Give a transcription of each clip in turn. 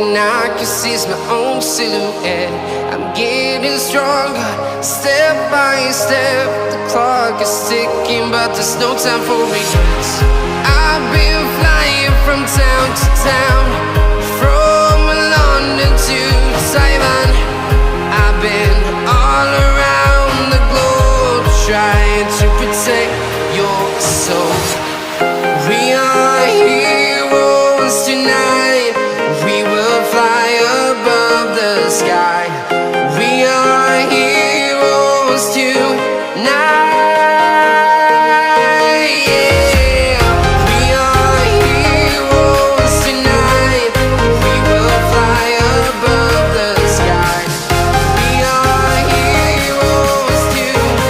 thing I can see is my own silhouette. I'm getting stronger, step by step. The clock is ticking, but there's no time for regrets. I've been flying from town to town, from London to Taiwan. I've been all around the globe, trying to protect your soul. We are heroes tonight. We will fly above the sky. We are heroes tonight. Yeah. We are heroes tonight. We will fly above the sky. We are heroes tonight.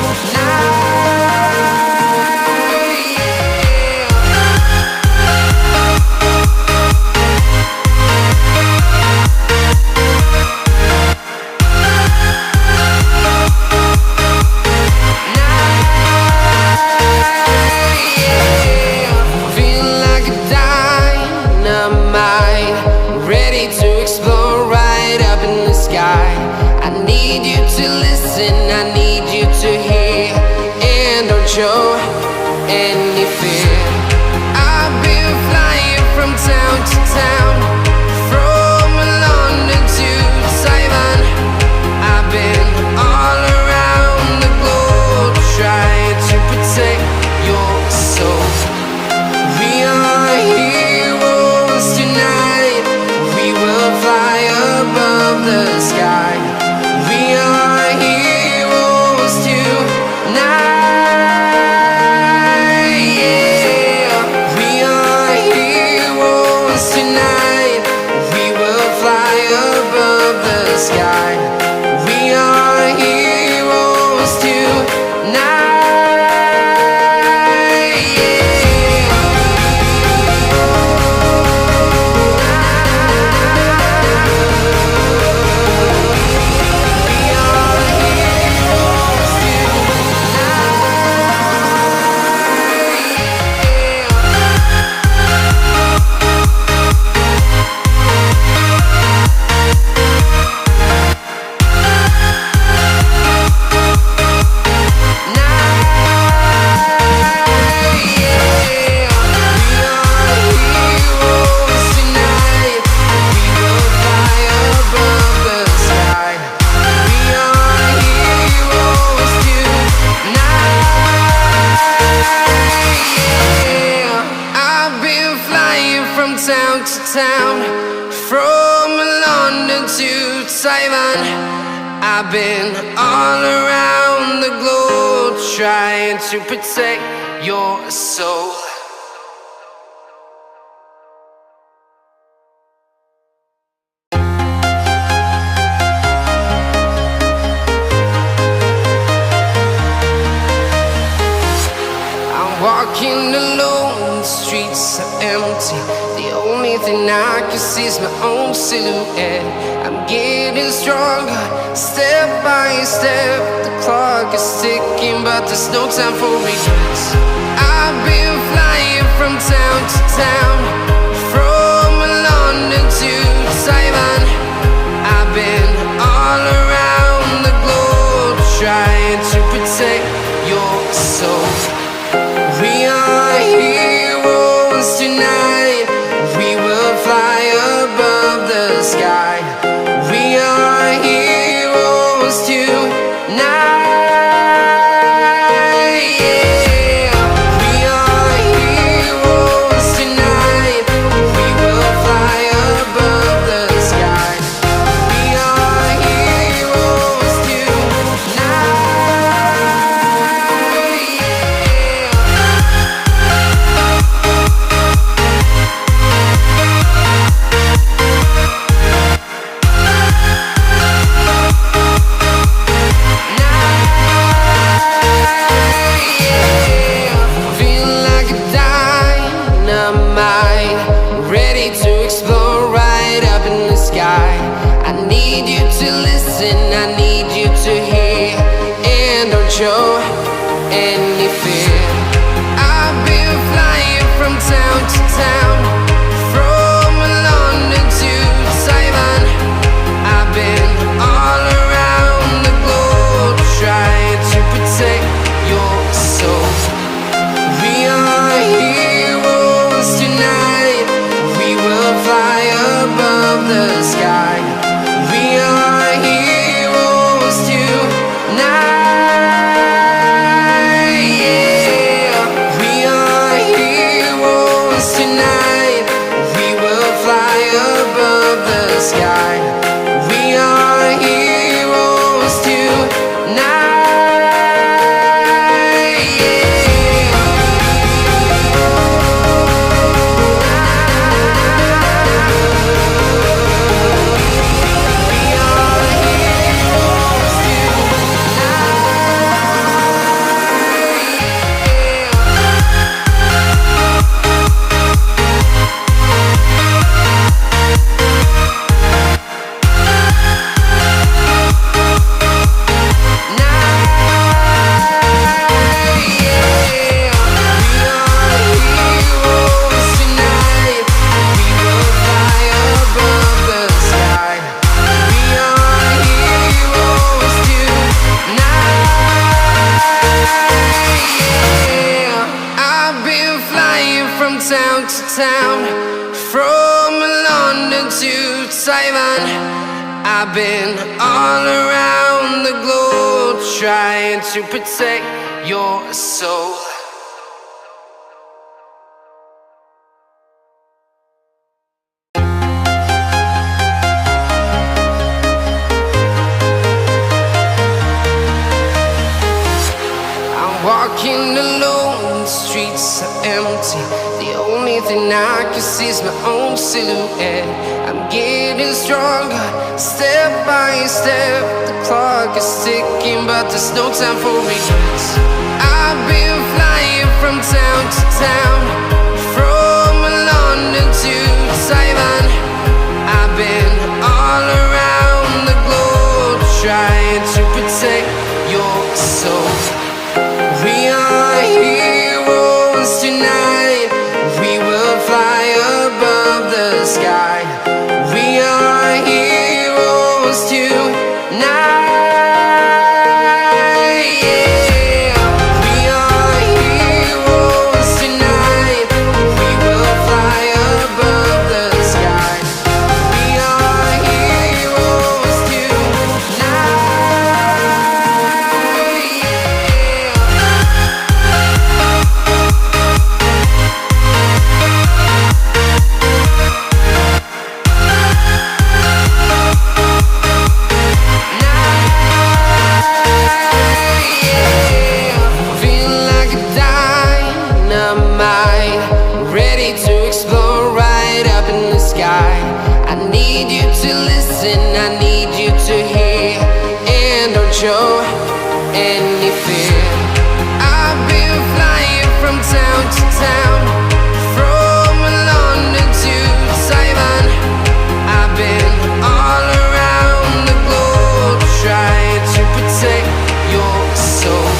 Show any fear. I've been flying from town to town, from London to Taiwan. I've been all around the globe, trying to protect your soul. We are heroes tonight. We will fly above the sky. We are heroes tonight. Sky. We are heroes tonight. Yeah. We are heroes town to town, from London to Taiwan. I've been all around the globe, trying to protect your soul. I'm walking alone, the streets are empty. The only thing I can see is my own silhouette. I'm getting stronger, step by step. The clock is ticking, but there's no time for regrets. I've been flying from town to town, from London to Taiwan. I've been all around the globe, trying to protect your soul. We are heroes tonight. We will fly above the sky. We are heroes tonight. Yeah. We are heroes tonight. We will fly above the sky. We are heroes tonight. I need you to listen, I need you to hear, and don't show any fear. I've been flying from town to town, from London to Taiwan. Taiwan. I've been all around the globe trying to protect your soul. Walking alone, the streets are empty. The only thing I can see is my own silhouette. I'm getting stronger, step by step. The clock is ticking, but there's no time for regrets. I've been flying from town to town, from London to Taiwan. I've been all around the globe trying to protect your soul. We are heroes tonight. We will fly above the sky. We are heroes tonight. Yeah. We are heroes tonight. We will fly above the sky. We are heroes tonight. I need you to hear and don't show any fear. I've been flying from town to town, from London to Taiwan. I've been all around the globe trying to protect your soul.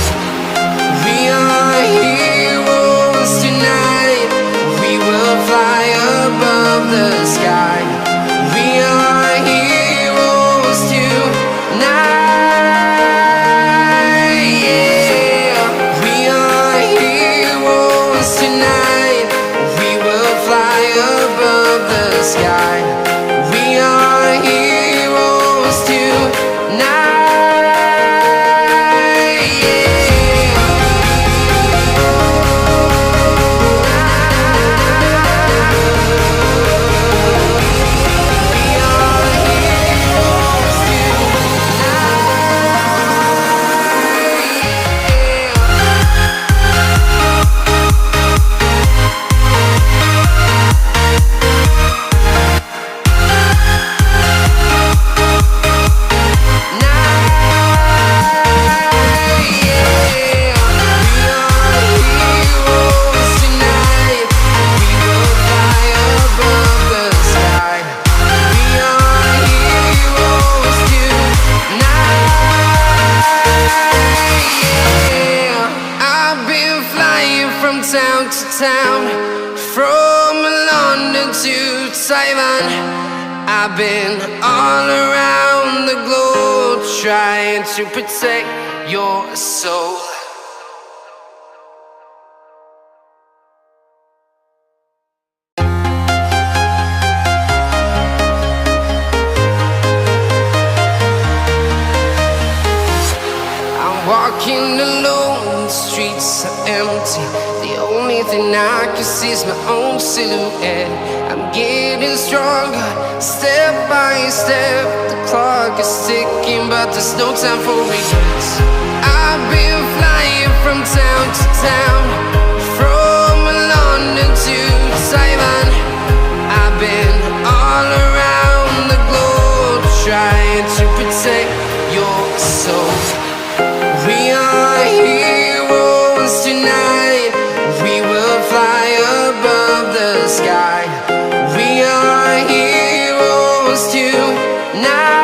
We are heroes tonight. We will fly above the sky. We are heroes tonight. Yeah. We are heroes tonight. We will fly above the sky. We are heroes tonight. Town to town, from London to Taiwan. I've been all around the globe trying to protect your soul. I'm walking alone, the streets are empty. The only thing I can see is my own silhouette. I'm getting stronger, step by step. The clock is ticking, but there's no time for regrets. I've been flying from town to town, from London to Taiwan. I've been all around the globe trying to protect your soul. We are heroes tonight. We will fly above the sky. We are heroes tonight.